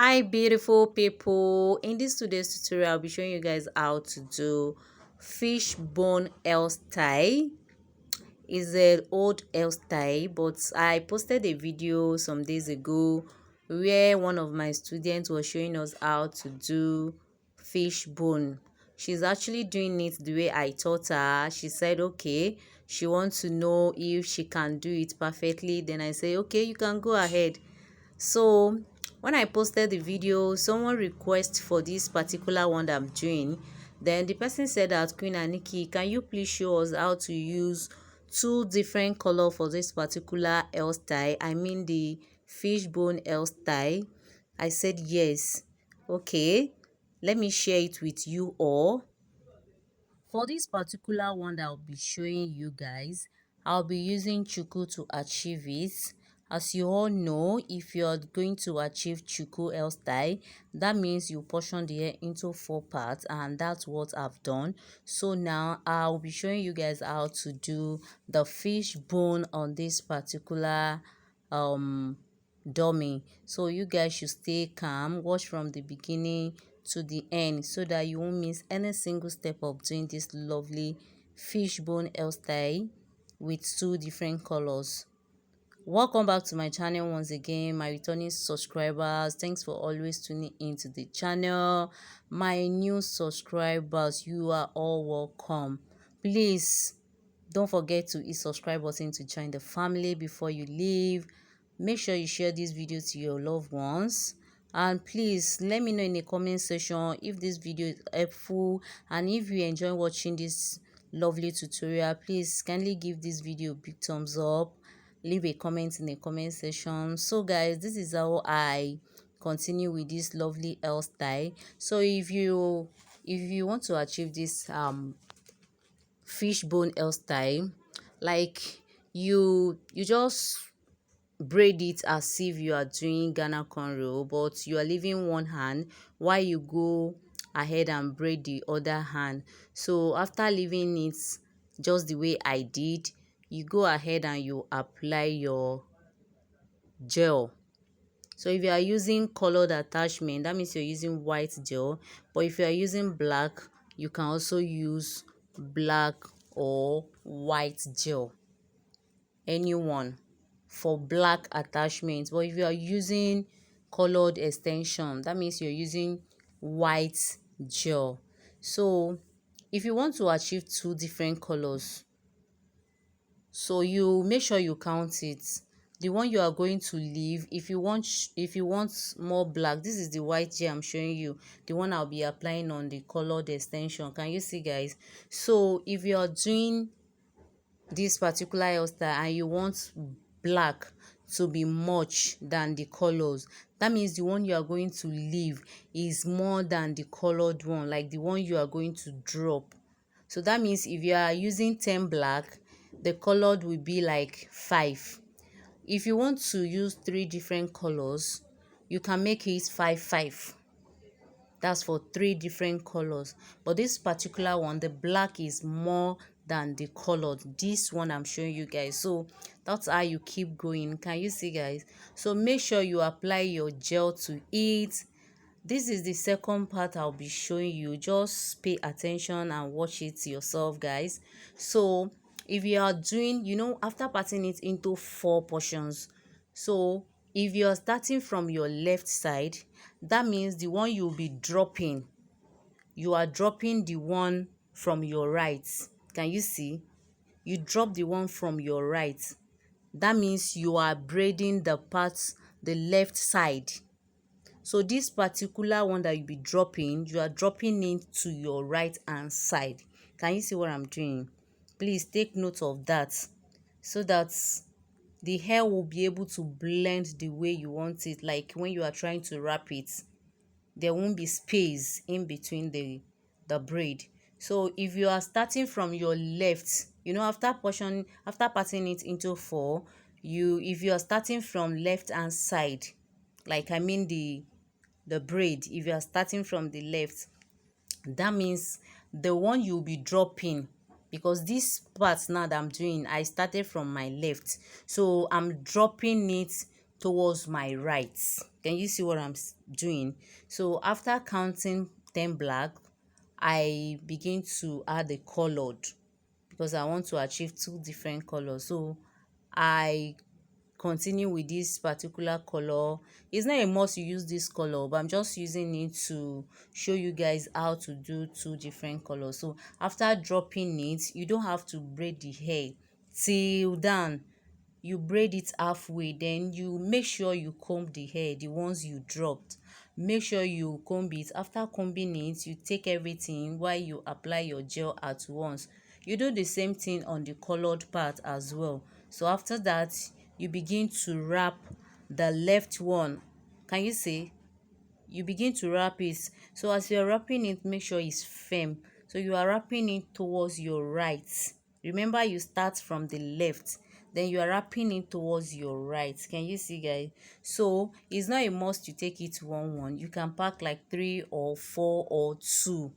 Hi beautiful people, in this today's tutorial I'll be showing you guys how to do fishbone hairstyle. It's an old hairstyle, but I posted a video some days ago where one of my students was showing us how to do fishbone. She's actually doing it the way I taught her. She said okay, she wants to know if she can do it perfectly. Then I say okay, you can go ahead. So when I posted the video, someone requested for this particular one that I'm doing. Then the person said that Queen Aniki, can you please show us how to use two different color for this particular hairstyle? I mean the fishbone hairstyle. I said yes. Okay, let me share it with you all. For this particular one that I'll be showing you guys, I'll be using Chuku to achieve it. As you all know, if you're going to achieve Chuku hairstyle, that means you portion the hair into four parts, and that's what I've done. So now I'll be showing you guys how to do the fish bone on this particular dummy. So you guys should stay calm, watch from the beginning to the end so that you won't miss any single step of doing this lovely fishbone hairstyle with two different colors. Welcome back to my channel once again, my returning subscribers. Thanks for always tuning into the channel. My new subscribers, you are all welcome. Please don't forget to hit subscribe button to join the family before you leave. Make sure you share this video to your loved ones, and please let me know in the comment section if this video is helpful, and if you enjoy watching this lovely tutorial, please kindly give this video a big thumbs up, leave a comment in the comment section. So guys, this is how I continue with this lovely hairstyle. So if you want to achieve this fishbone hairstyle, like you just braid it as if you are doing Ghana cornrow, but you are leaving one hand while you go ahead and braid the other hand. So after leaving it just the way I did, you go ahead and you apply your gel. So if you are using colored attachment, that means you're using white gel, but if you are using black, you can also use black or white gel, anyone for black attachment. But if you are using colored extension, that means you're using white gel. So if you want to achieve two different colors, so you make sure you count it. The one you are going to leave, if you want more black, this is the white gel I'm showing you, the one I'll be applying on the colored extension. Can you see guys? So if you are doing this particular hairstyle and you want black to be much than the colors, that means the one you are going to leave is more than the colored one, like the one you are going to drop. So that means if you are using 10 black, the colored will be like 5. If you want to use 3 different colors, you can make it 5 5. That's for 3 different colors. But this particular one, the black is more than the colored, this one I'm showing you guys. So that's how you keep going. Can you see guys? So make sure you apply your gel to it. This is the second part I'll be showing you. Just pay attention and watch it yourself guys. So if you are doing, after parting it into 4 portions, so if you are starting from your left side, that means the one you'll be dropping, you are dropping the one from your right. Can you see? You drop the one from your right. That means you are braiding the parts, the left side. So this particular one that you'll be dropping, you are dropping it to your right hand side. Can you see what I'm doing? Please take note of that, so that the hair will be able to blend the way you want it. Like when you are trying to wrap it, there won't be space in between the braid. So if you are starting from your left, after parting it into 4, if you are starting from left hand side, like I mean the braid, if you are starting from the left, that means the one you'll be dropping, because this part now that I'm doing, I started from my left, so I'm dropping it towards my right. Can you see what I'm doing? So after counting 10 black, I begin to add the colored because I want to achieve two different colors. So I continue with this particular color. It's not a must you use this color, but I'm just using it to show you guys how to do two different colors. So after dropping it, you don't have to braid the hair till down. You braid it halfway, then you make sure you comb the hair, the ones you dropped. Make sure you comb it. After combing it, you take everything while you apply your gel at once. You do the same thing on the colored part as well. So after that, you begin to wrap the left one. Can you see? You begin to wrap it. So as you're wrapping it, make sure it's firm. So you are wrapping it towards your right. Remember, you start from the left, then you are wrapping it towards your right. Can you see, guys? So it's not a must you take it one. You can pack like 3 or 4 or 2,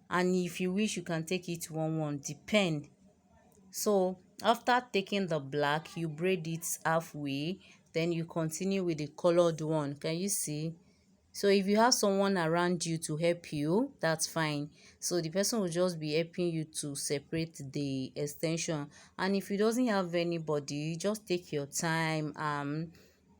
and if you wish, you can take it one. Depend. So after taking the black, you braid it halfway, then you continue with the colored one. Can you see? So if you have someone around you to help you, that's fine. So the person will just be helping you to separate the extension. And if you doesn't have anybody, just take your time.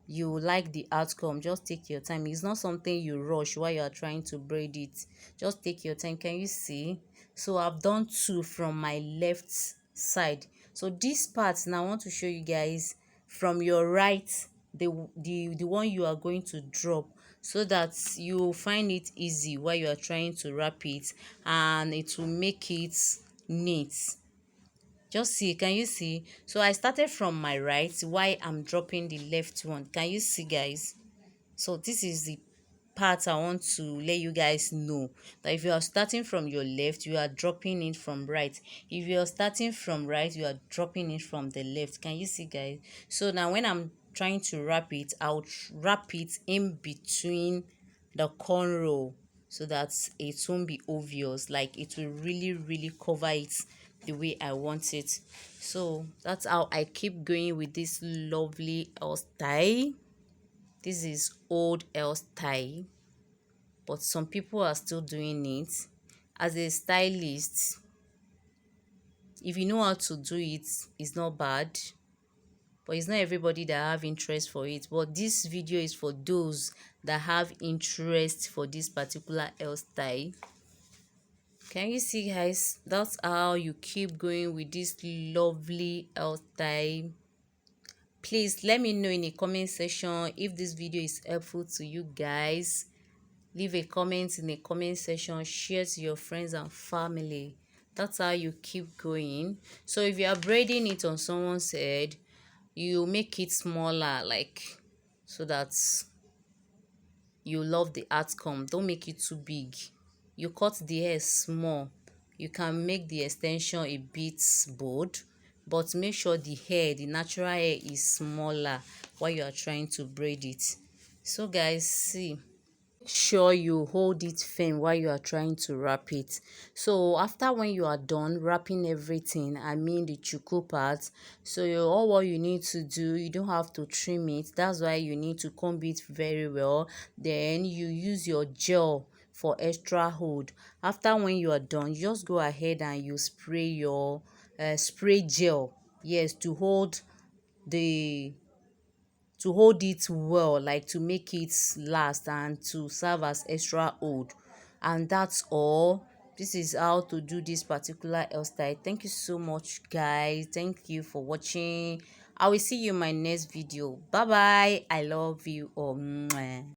You like the outcome, just take your time. It's not something you rush while you are trying to braid it. Just take your time. Can you see? So I've done 2 from my left side. So this part now, I want to show you guys from your right, the one you are going to drop, so that you find it easy while you are trying to wrap it, and it will make it neat. Just see, can you see? So I started from my right while I'm dropping the left one. Can you see, guys? So this is the part I want to let you guys know, that if you are starting from your left, you are dropping it from right. If you are starting from right, you are dropping it from the left. Can you see, guys? So now when I'm trying to wrap it, I'll wrap it in between the cornrow, so that it won't be obvious. Like, it will really cover it the way I want it. So that's how I keep going with this lovely hairstyle. This is old hairstyle, but some people are still doing it. As a stylist, if you know how to do it, it's not bad, but it's not everybody that have interest for it. But this video is for those that have interest for this particular hairstyle. Can you see, guys? That's how you keep going with this lovely hairstyle. Please let me know in the comment section if this video is helpful to you guys. Leave a comment in the comment section, share to your friends and family. That's how you keep going. So if you are braiding it on someone's head, you make it smaller, like, so that you love the outcome. Don't make it too big. You cut the hair small. You can make the extension a bit bold, but make sure the hair, the natural hair, is smaller while you are trying to braid it. So guys, see, sure you hold it firm while you are trying to wrap it. So after, when you are done wrapping everything, I mean the chuku part, so all what you need to do, you don't have to trim it. That's why you need to comb it very well. Then you use your gel for extra hold. After, when you are done, you just go ahead and you spray your spray gel, yes, the to hold it well, like to make it last and to serve as extra hold. And that's all. This is how to do this particular hairstyle. Thank you so much, guys. Thank you for watching. I will see you in my next video. Bye bye. I love you all. Mwah.